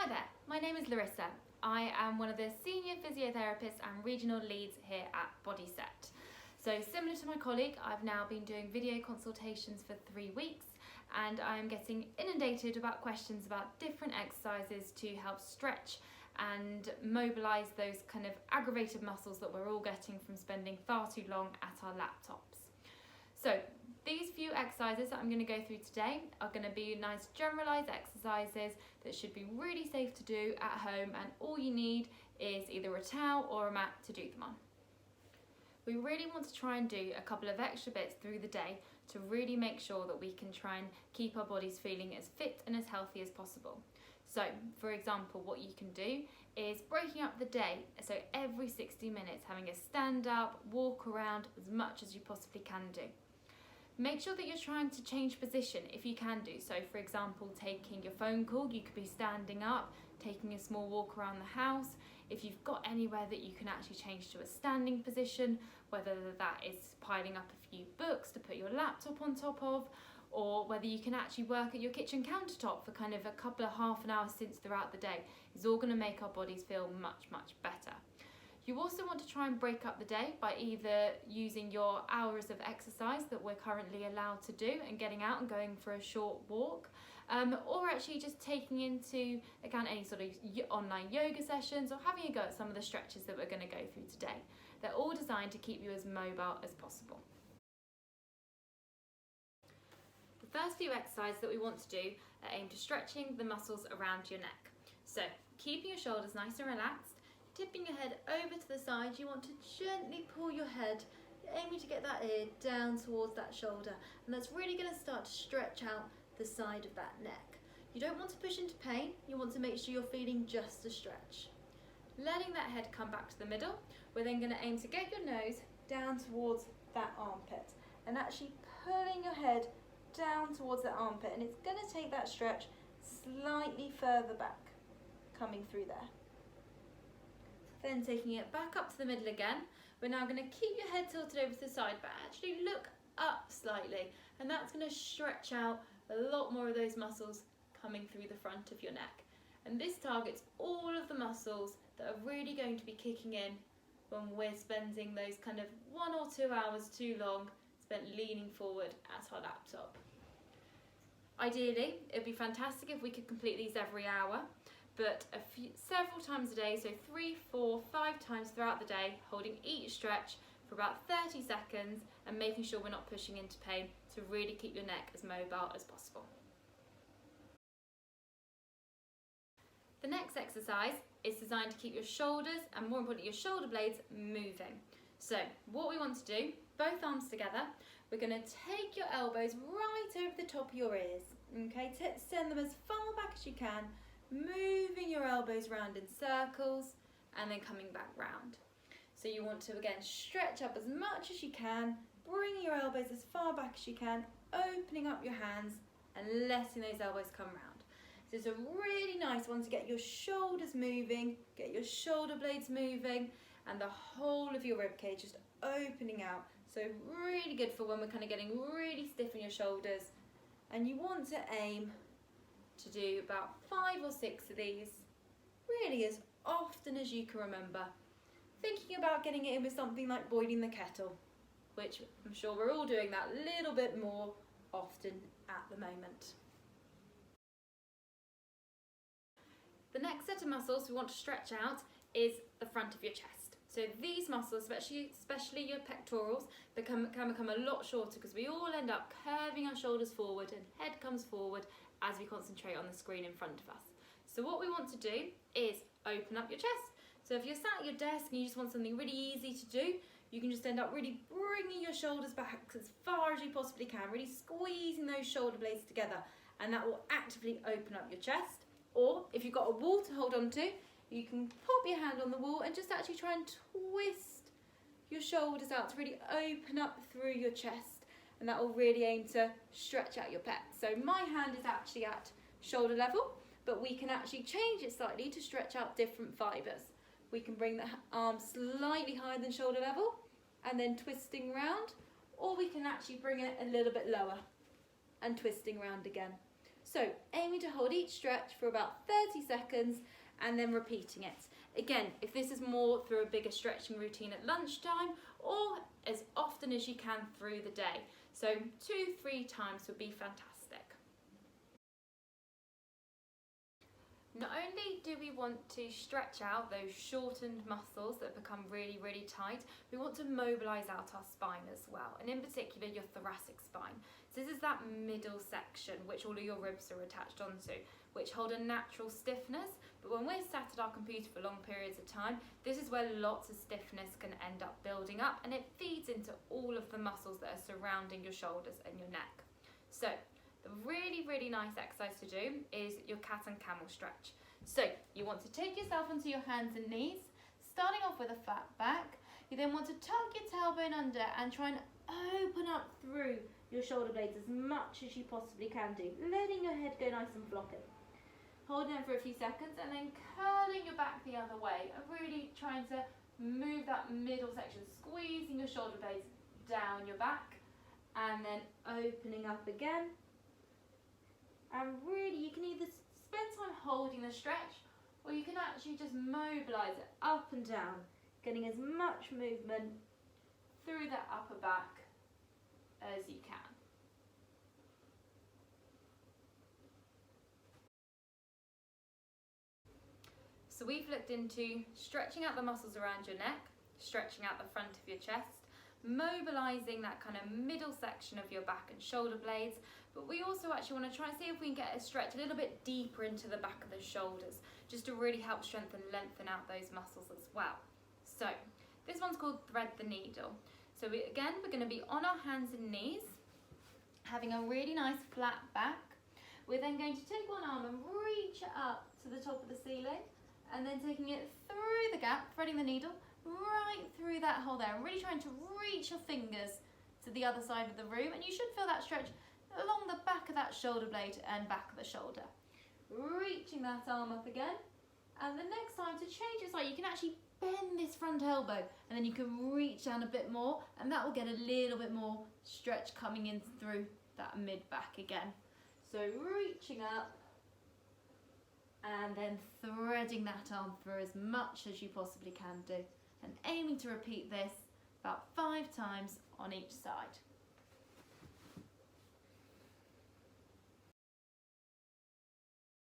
Hi there, my name is Larissa. I am one of the senior physiotherapists and regional leads here at Bodyset. So similar to my colleague, I've now been doing video consultations for 3 weeks and I'm getting inundated about questions about different exercises to help stretch and mobilise those kind of aggravated muscles that we're all getting from spending far too long at our laptops. So these few exercises that I'm going to go through today are going to be nice generalised exercises that should be really safe to do at home, and all you need is either a towel or a mat to do them on. We really want to try and do a couple of extra bits through the day to really make sure that we can try and keep our bodies feeling as fit and as healthy as possible. So, for example, what you can do is breaking up the day, so every 60 minutes having a stand up, walk around as much as you possibly can do. Make sure that you're trying to change position if you can do so. For example, taking your phone call, you could be standing up, taking a small walk around the house. If you've got anywhere that you can actually change to a standing position, whether that is piling up a few books to put your laptop on top of, or whether you can actually work at your kitchen countertop for kind of a couple of half an hour stints throughout the day, is all going to make our bodies feel much better. You also want to try and break up the day by either using your hours of exercise that we're currently allowed to do and getting out and going for a short walk, or actually just taking into account any sort of online yoga sessions or having a go at some of the stretches that we're going to go through today. They're all designed to keep you as mobile as possible. The first few exercises that we want to do are aimed at stretching the muscles around your neck. So keeping your shoulders nice and relaxed, tipping your head over to the side, you want to gently pull your head, aiming to get that ear down towards that shoulder, and that's really going to start to stretch out the side of that neck. You don't want to push into pain, you want to make sure you're feeling just a stretch. Letting that head come back to the middle, we're then going to aim to get your nose down towards that armpit and actually pulling your head down towards that armpit, and it's going to take that stretch slightly further back, coming through there. Then taking it back up to the middle again, we're now going to keep your head tilted over to the side but actually look up slightly, and that's going to stretch out a lot more of those muscles coming through the front of your neck. And this targets all of the muscles that are really going to be kicking in when we're spending those kind of 1 or 2 hours too long spent leaning forward at our laptop. Ideally, it'd be fantastic if we could complete these every hour, but several times a day, so 3, 4, 5 times throughout the day, holding each stretch for about 30 seconds and making sure we're not pushing into pain to really keep your neck as mobile as possible. The next exercise is designed to keep your shoulders and more importantly your shoulder blades moving. So what we want to do, both arms together, we're going to take your elbows right over the top of your ears, okay, send them as far back as you can, moving your elbows round in circles and then coming back round. So you want to again stretch up as much as you can, bring your elbows as far back as you can, opening up your hands and letting those elbows come round. So it's a really nice one to get your shoulders moving, get your shoulder blades moving and the whole of your rib cage just opening out. So really good for when we're kind of getting really stiff in your shoulders, and you want to aim to do about 5 or 6 of these, really as often as you can remember. Thinking about getting it in with something like boiling the kettle, which I'm sure we're all doing that a little bit more often at the moment. The next set of muscles we want to stretch out is the front of your chest. So these muscles, especially your pectorals, can become a lot shorter because we all end up curving our shoulders forward and head comes forward as we concentrate on the screen in front of us. So what we want to do is open up your chest. So if you're sat at your desk and you just want something really easy to do, you can just end up really bringing your shoulders back as far as you possibly can, really squeezing those shoulder blades together, and that will actively open up your chest. Or if you've got a wall to hold on to, you can pop your hand on the wall and just actually try and twist your shoulders out to really open up through your chest, and that will really aim to stretch out your pecs. So my hand is actually at shoulder level, but we can actually change it slightly to stretch out different fibres. We can bring the arm slightly higher than shoulder level and then twisting round, or we can actually bring it a little bit lower and twisting round again. So aiming to hold each stretch for about 30 seconds and then repeating it. Again, if this is more through a bigger stretching routine at lunchtime or as often as you can through the day. So 2-3 times would be fantastic. Not only do we want to stretch out those shortened muscles that become really, really tight, we want to mobilise out our spine as well, and in particular your thoracic spine. So this is that middle section which all of your ribs are attached onto, which hold a natural stiffness, but when we're sat at our computer for long periods of time, this is where lots of stiffness can end up building up, and it feeds into all of the muscles that are surrounding your shoulders and your neck. So the really, really nice exercise to do is your cat and camel stretch. So you want to take yourself onto your hands and knees, starting off with a flat back. You then want to tuck your tailbone under and try and open up through your shoulder blades as much as you possibly can do, letting your head go nice and floppy. Holding it for a few seconds and then curling your back the other way and really trying to move that middle section, squeezing your shoulder blades down your back and then opening up again. And really, you can either spend time holding the stretch or you can actually just mobilise it up and down, getting as much movement through that upper back as you can. So we've looked into stretching out the muscles around your neck, stretching out the front of your chest, mobilising that kind of middle section of your back and shoulder blades, but we also actually want to try and see if we can get a stretch a little bit deeper into the back of the shoulders, just to really help strengthen, lengthen out those muscles as well. So this one's called thread the needle. So we're going to be on our hands and knees, having a really nice flat back. We're then going to take one arm and reach it up to the top of the ceiling, and then taking it through the gap, threading the needle right through that hole there, really trying to reach your fingers to the other side of the room, and you should feel that stretch along the back of that shoulder blade and back of the shoulder. Reaching that arm up again, and the next time to change your side, you can actually bend this front elbow and then you can reach down a bit more, and that will get a little bit more stretch coming in through that mid back again. So reaching up and then threading that arm through as much as you possibly can do, and aiming to repeat this about 5 times on each side.